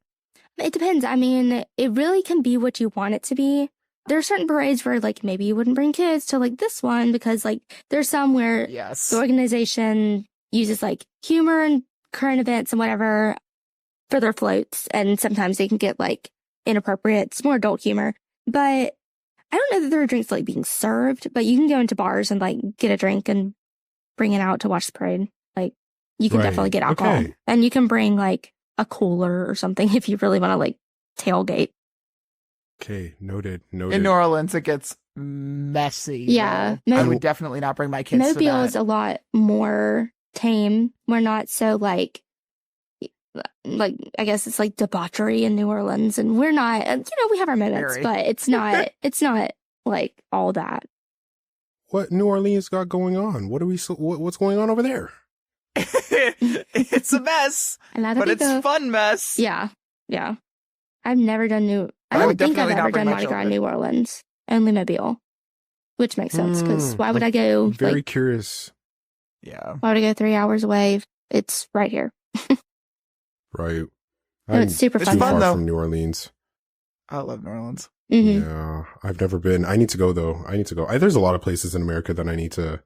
It depends. I mean, it really can be what you want it to be. There are certain parades where like maybe you wouldn't bring kids to like this one because like there's some where Yes. the organization uses like humor and current events and whatever for their floats, and sometimes they can get like inappropriate. It's more adult humor, but I don't know that there are drinks like being served, but you can go into bars and like get a drink and bring it out to watch the parade. Like you can definitely get alcohol, Okay. and you can bring like a cooler or something if you really want to like tailgate. Okay, noted. In New Orleans, it gets messy. Yeah. though. I would definitely not bring my kids to Mobile that. is a lot more tame. We're not so like I guess it's like debauchery in New Orleans, and we're not. We have our moments, Very. but it's not. It's not like all that. What New Orleans got going on? What's going on over there? It's a mess, A lot of but it's people. fun mess. Yeah. I've never done I I don't would think I've definitely not ever bring done my Mardi Gras in children. New Orleans. Only Mobile, which makes sense because why would I go? Very curious. Yeah. Why would I go 3 hours away? It's right here. Right. No, it's super It's fun. fun, far though. from New Orleans. I love New Orleans. Mhm. Yeah, I've never been. I need to go though. There's a lot of places in America that I need to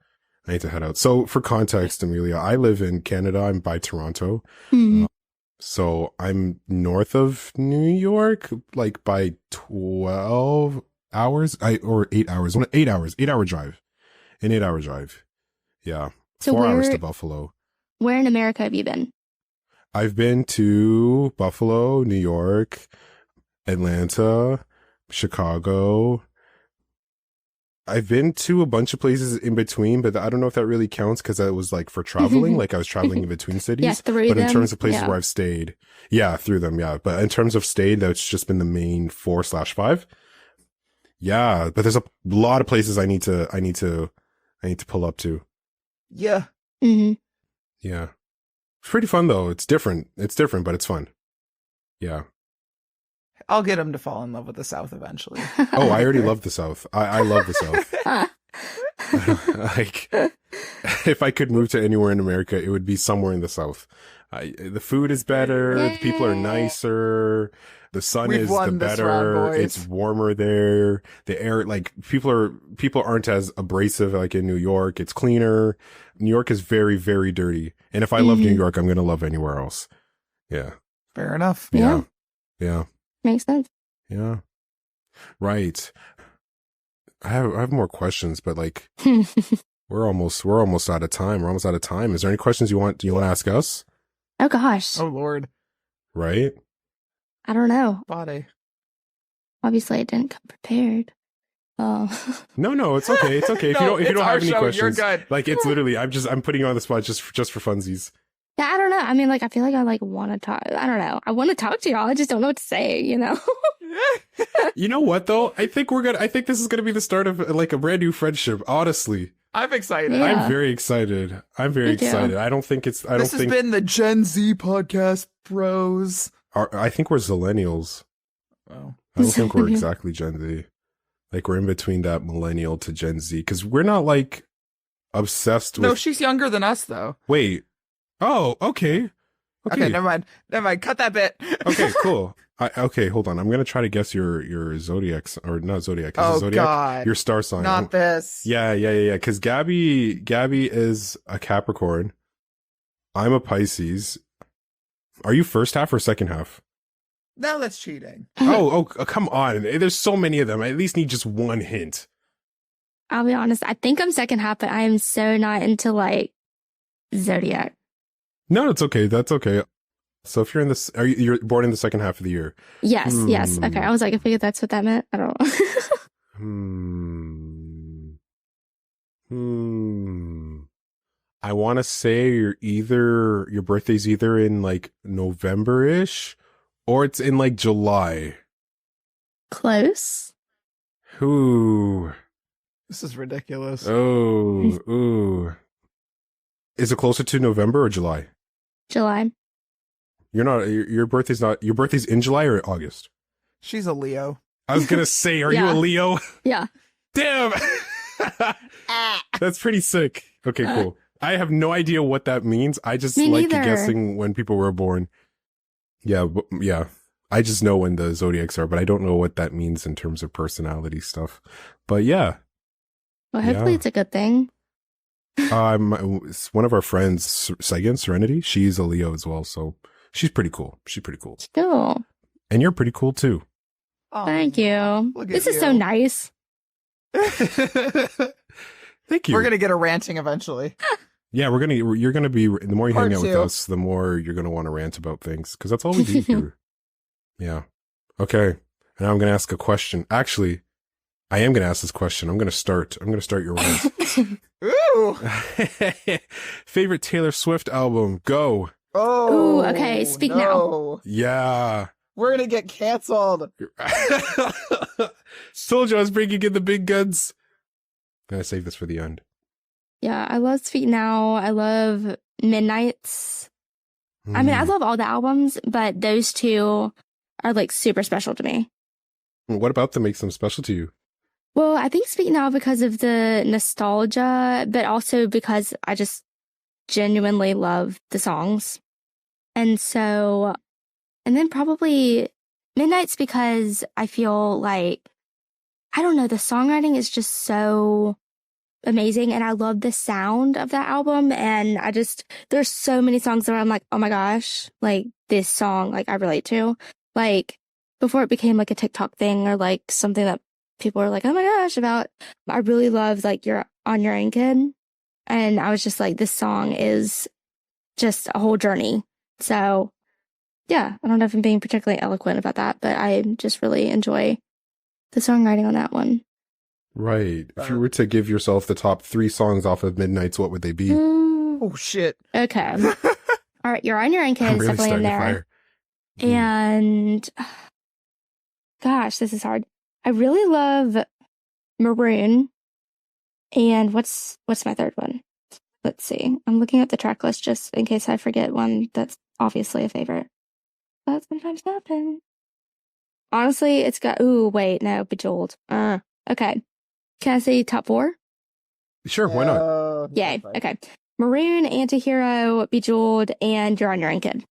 head out. So for context, Amelia, I live in Canada. I'm by Toronto. Mhm. So I'm north of New York, like by 12 hours, or 8 hours, 8-hour drive, an 8-hour drive. Yeah. So 4 hours where to Buffalo. where in America have you been? I've been to Buffalo, New York, Atlanta, Chicago. I've been to a bunch of places in between, but I don't know if that really counts because I was like for traveling, like I was traveling in between cities. Yeah, through But in them, terms of places yeah. where I've stayed, yeah, through them, yeah. But in terms of stayed, that's just been the main 4/5. Yeah, but there's a lot of places I need to pull up to. Yeah. Hmm. Yeah, it's pretty fun though. It's different, but it's fun. Yeah. I'll get him to fall in love with the South eventually. Oh, I already love the South. I love the South. Ah. Like, if I could move to anywhere in America, it would be somewhere in the South. The food is better. The people are nicer. The sun We've is won the this round, better. boys. It's warmer there. The air, like people aren't as abrasive like in New York. It's cleaner. New York is very, very dirty. And if I love New Mhm. York, I'm going to love anywhere else. Yeah. Fair enough. Yeah. Yeah. Makes sense. Yeah. Right. I have more questions, but like we're almost out of time. We're almost out of time. Is there any questions you want to ask us? Oh gosh. Oh Lord, Right? I don't know. body. Obviously I didn't come prepared. Oh. No, it's okay. It's okay. If No, you it's don't our have any show. questions, You're good. like it's literally I'm putting you on the spot just for funsies. Yeah, I don't know. I mean, like, I feel like I like want to talk. I don't know. I want to talk to y'all. I just don't know what to say, you know? You know what though? I think this is gonna be the start of like a brand new friendship. Honestly, I'm excited. Yeah. I'm very excited. Me too. I don't think This has been the Gen Z podcast, bros. I think we're Zillennials. Oh. I don't think we're exactly Gen Z. Like we're in between that millennial to Gen Z because we're not like obsessed with. No, she's younger than us, though. Wait. Oh, okay. Okay, never mind. Cut that bit. Okay, cool. Okay, hold on. I'm gonna try to guess your zodiac or not zodiac. Is it Oh zodiac? God, Your star sign. not this. Yeah. Because Gabby is a Capricorn. I'm a Pisces. Are you first half or second half? Now that's cheating. Oh, come on. There's so many of them. I at least need just one hint. I'll be honest. I think I'm second half, but I am so not into like zodiac. No, it's okay. That's okay. So if you're in this, you're born in the second half of the year? Yes. Okay. I was like, I figured that's what that meant. I don't know. I want to say your birthday's either in like November-ish or it's in like July. Close. Ooh. This is ridiculous. Oh, ooh. Is it closer to November or July? July. Your birthday's in July or August? She's a Leo. I was gonna say, are you a Leo? Yeah. Damn. That's pretty sick. Okay, cool. I have no idea what that means. I just like guessing when people were born. Yeah, yeah. I just know when the zodiacs are, but I don't know what that means in terms of personality stuff. But yeah. Well, hopefully it's a good thing. One of our friends, Sagan Serenity, she's a Leo as well, so she's pretty cool. Cool. And you're pretty cool too. Oh, thank you. This is so nice. Thank you. We're gonna get a ranting eventually. Yeah, you're gonna be, the more you hang out with us, the more you're gonna want to rant about things, because that's all we do here. Yeah. Okay. And I'm gonna ask a question. Actually, I am gonna ask this question. I'm gonna start your rant. Ooh. Favorite Taylor Swift album? Go. Oh. Ooh, okay. Speak now. Yeah. We're gonna get canceled. Told you I was bringing in the big guns. I'm gonna save this for the end. Yeah, I love Speak Now. I love Midnights. I mean, I love all the albums, but those two are like super special to me. What about them makes them special to you? Well, I think Speak Now because of the nostalgia, but also because I just genuinely love the songs. And then probably Midnights because I feel like, I don't know, the songwriting is just so amazing. And I love the sound of that album. And there's so many songs where I'm like, oh my gosh, like this song, like I relate to. Like before it became like a TikTok thing or like something that people were like, oh my gosh, about. I really loved like You're on Your Own Kid. And I was just like, this song is just a whole journey. So yeah, I don't know if I'm being particularly eloquent about that, but I just really enjoy the songwriting on that one. Right. If you were to give yourself the top 3 songs off of Midnights, what would they be? Oh shit. Okay. All right, You're on Your Own Kid is really definitely in there. And gosh, this is hard. I really love Maroon. And what's my third one? Let's see. I'm looking at the track list just in case I forget one that's obviously a favorite. That sometimes happens. Honestly, it's got Bejeweled. Okay. Can I say top 4? Sure, why not? Yay. Okay. Maroon, Antihero, Bejeweled, and You're on Your Own Kid.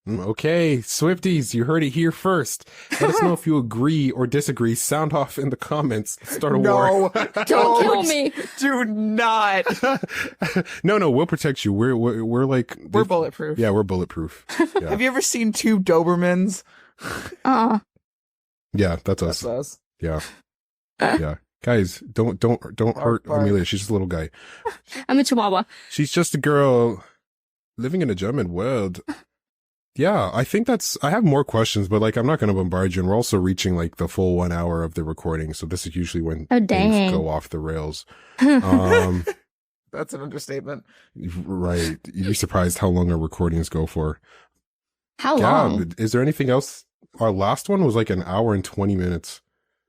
Okay, Swifties, you heard it here first. Let us know if you agree or disagree. Sound off in the comments. Start a war. Don't kill me. Do not. No, we'll protect you. We're bulletproof. Yeah, we're bulletproof. Yeah. Have you ever seen 2 Dobermans? Yeah, that's us. Yeah. Yeah. Guys, don't hurt Amelia. She's just a little guy. I'm a Chihuahua. She's just a girl living in a German world. Yeah, I think I have more questions, but like I'm not going to bombard you. And we're also reaching like the full 1 hour of the recording. So this is usually when things go off the rails. That's an understatement. Right. You'd be surprised how long our recordings go for. How long? Is there anything else? Our last one was like 1 hour and 20 minutes.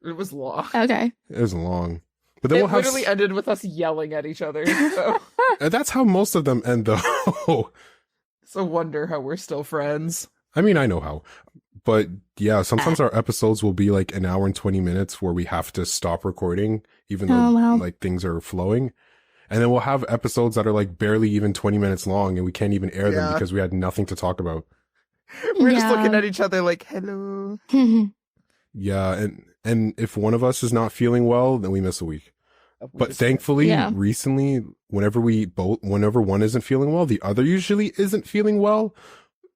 It was long. Okay. It was long. But then it literally ended with us yelling at each other. So. That's how most of them end though. So wonder how we're still friends. I mean, I know how. But yeah, sometimes our episodes will be like 1 hour and 20 minutes where we have to stop recording, even though like things are flowing. And then we'll have episodes that are like barely even 20 minutes long and we can't even air them because we had nothing to talk about. We're just looking at each other like, hello. Yeah. And if one of us is not feeling well, then we miss a week. But thankfully, recently, whenever one isn't feeling well, the other usually isn't feeling well,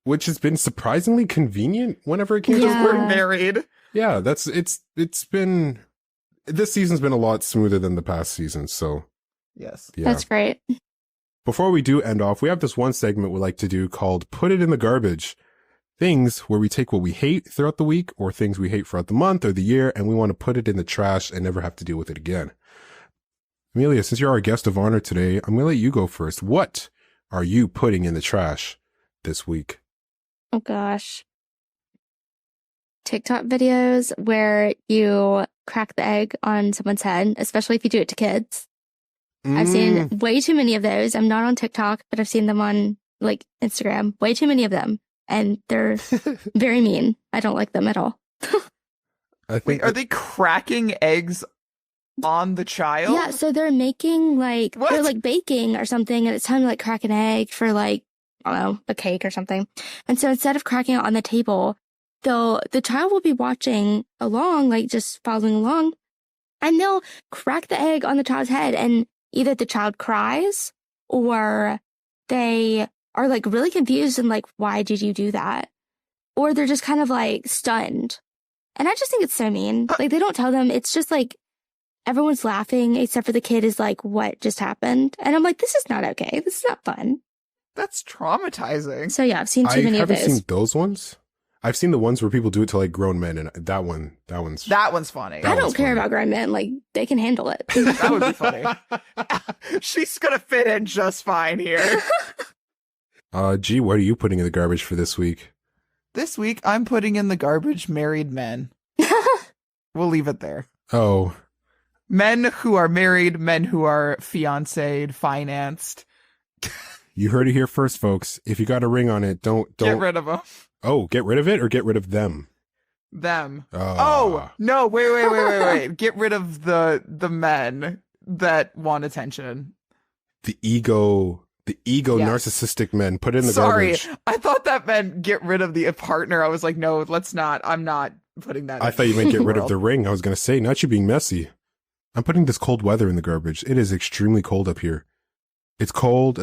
which has been surprisingly convenient whenever it came to we're married. Yeah, this season's been a lot smoother than the past season. So yes, that's great. Before we do end off, we have this one segment we like to do called Put It in the Garbage. Things where we take what we hate throughout the week or things we hate throughout the month or the year, and we want to put it in the trash and never have to deal with it again. Amelia, since you're our guest of honor today, I'm going to let you go first. What are you putting in the trash this week? Oh, gosh. TikTok videos where you crack the egg on someone's head, especially if you do it to kids. I've seen way too many of those. I'm not on TikTok, but I've seen them on like Instagram. Way too many of them. And they're very mean. I don't like them at all. Wait, are they cracking eggs on the child? Yeah, so they're making like, What? they're like baking or something, and it's time to like crack an egg for like, I don't know, a cake or something. And so instead of cracking it on the table, the child will be watching along, like just following along, and they'll crack the egg on the child's head, and either the child cries or they are like really confused and like, why did you do that? Or they're just kind of like stunned. And I just think it's so mean. Like they don't tell them. It's just like everyone's laughing except for the kid is like, what just happened? And I'm like, this is not okay. This is not fun. That's traumatizing. So yeah, I've seen too many of those. I haven't seen those ones. I've seen the ones where people do it to like grown men, and that one's funny. I don't care about grown men. Like they can handle it. That would be funny. She's gonna fit in just fine here. G, what are you putting in the garbage for this week? This week, I'm putting in the garbage married men. We'll leave it there. Oh. Men who are married, men who are fiancéed, financed. You heard it here first, folks. If you got a ring on it, don't Get rid of them. Oh, get rid of it or get rid of them? Them. Oh, no, wait. Get rid of the men that want attention. The ego Yes. narcissistic men. Put it in the garbage. Sorry, I thought that meant get rid of the partner. I was like, no, let's not. I'm not putting that. I thought you meant get rid of the ring. I was going to say, not you being messy. I'm putting this cold weather in the garbage. It is extremely cold up here. It's cold,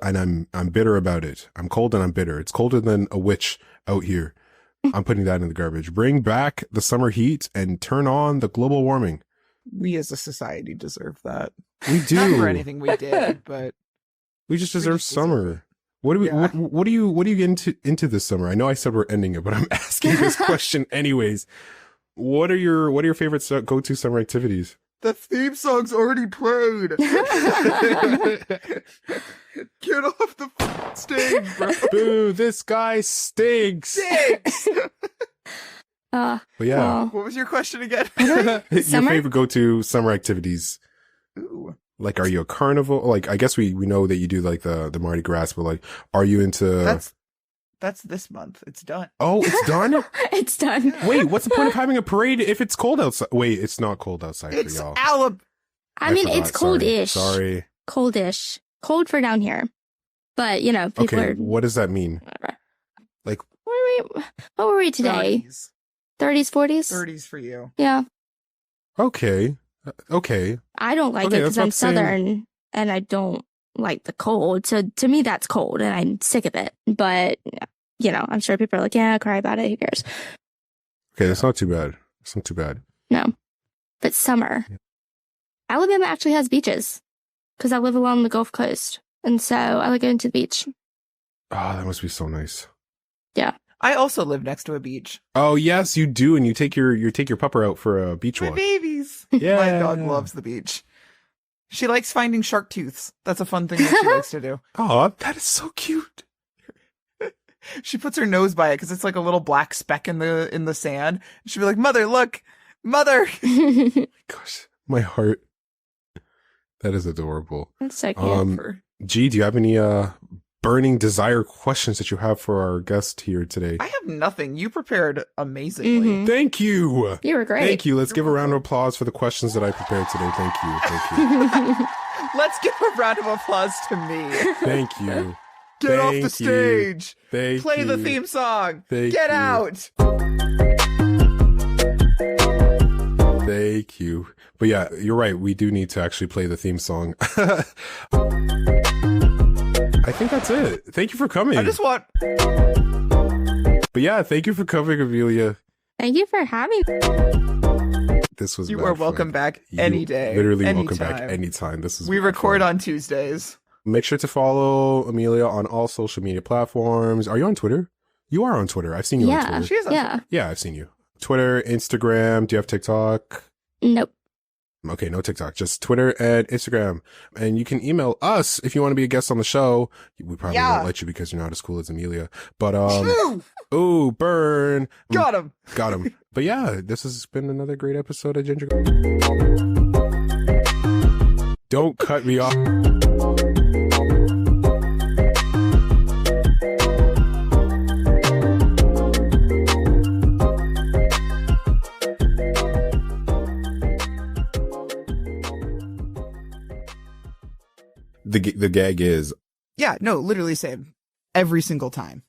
and I'm bitter about it. I'm cold and I'm bitter. It's colder than a witch out here. I'm putting that in the garbage. Bring back the summer heat and turn on the global warming. We as a society deserve that. We do. Not for anything we did, but we just deserve summer. What do we? Yeah. What do you get into this summer? I know I said we're ending it, but I'm asking this question anyways. What are your favorite go-to summer activities? the theme song's already played. Get off the stage, bro. Boo! This guy stinks. But yeah. What was your question again? Your Summer? favorite go-to summer activities? Ooh. Like, are you a carnival? Like, I guess we know that you do like the Mardi Gras, but like, are you into? That's this month. It's done. Oh, it's done. It's done. Wait, what's the point of having a parade if it's cold outside? Wait, it's not cold outside for y'all. I mean, forgot. it's cold-ish. Sorry. Coldish. Cold for down here. But, you know, people Okay, are... what does that mean? Whatever. Like... What were we today? 30s, 40s? 30s for you. Yeah. Okay. I don't like it because I'm Southern and I don't like the cold. So to me, that's cold and I'm sick of it. But, you know, I'm sure people are like, yeah, cry about it. Who cares? Okay, that's not too bad. It's not too bad. No. But summer. Yeah. Alabama actually has beaches because I live along the Gulf Coast. And so I like going to the beach. Oh, that must be so nice. Yeah. I also live next to a beach. Oh, yes, you do. And you take your pupper out for a beach walk. My babies. Yeah. My dog loves the beach. She likes finding shark tooths. That's a fun thing that she likes to do. Oh, that is so cute. She puts her nose by it because it's like a little black speck in the sand. She'll be like, "Mother, look, Mother." Gosh, my heart. That is adorable. That's so cute. G, do you have any burning desire questions that you have for our guest here today? I have nothing. You prepared amazingly. Mm-hmm. Thank you. You were great. Thank you. Let's give a round of applause for the questions that I prepared today. Thank you. Let's give a round of applause to me. Thank you. Get off the stage. Play the theme song. Get out. Thank you. But yeah, you're right. We do need to actually play the theme song. I think that's it. Thank you for coming. I just want... But yeah, thank you for coming, Amelia. Thank you for having me. This was You are welcome back any day. Literally welcome back anytime. We record on Tuesdays. Make sure to follow Amelia on all social media platforms. Are you on Twitter? You are on Twitter. I've seen you on Twitter. She is on Twitter. Yeah, I've seen you. Twitter, Instagram. Do you have TikTok? Nope. Okay, no TikTok, just Twitter and Instagram. And you can email us if you want to be a guest on the show. We probably won't let you because you're not as cool as Amelia. But ooh, burn. Got him. Got him. But yeah, this has been another great episode of Ginger. Don't cut me off. The gag is, Yeah, no, literally same. Every single time.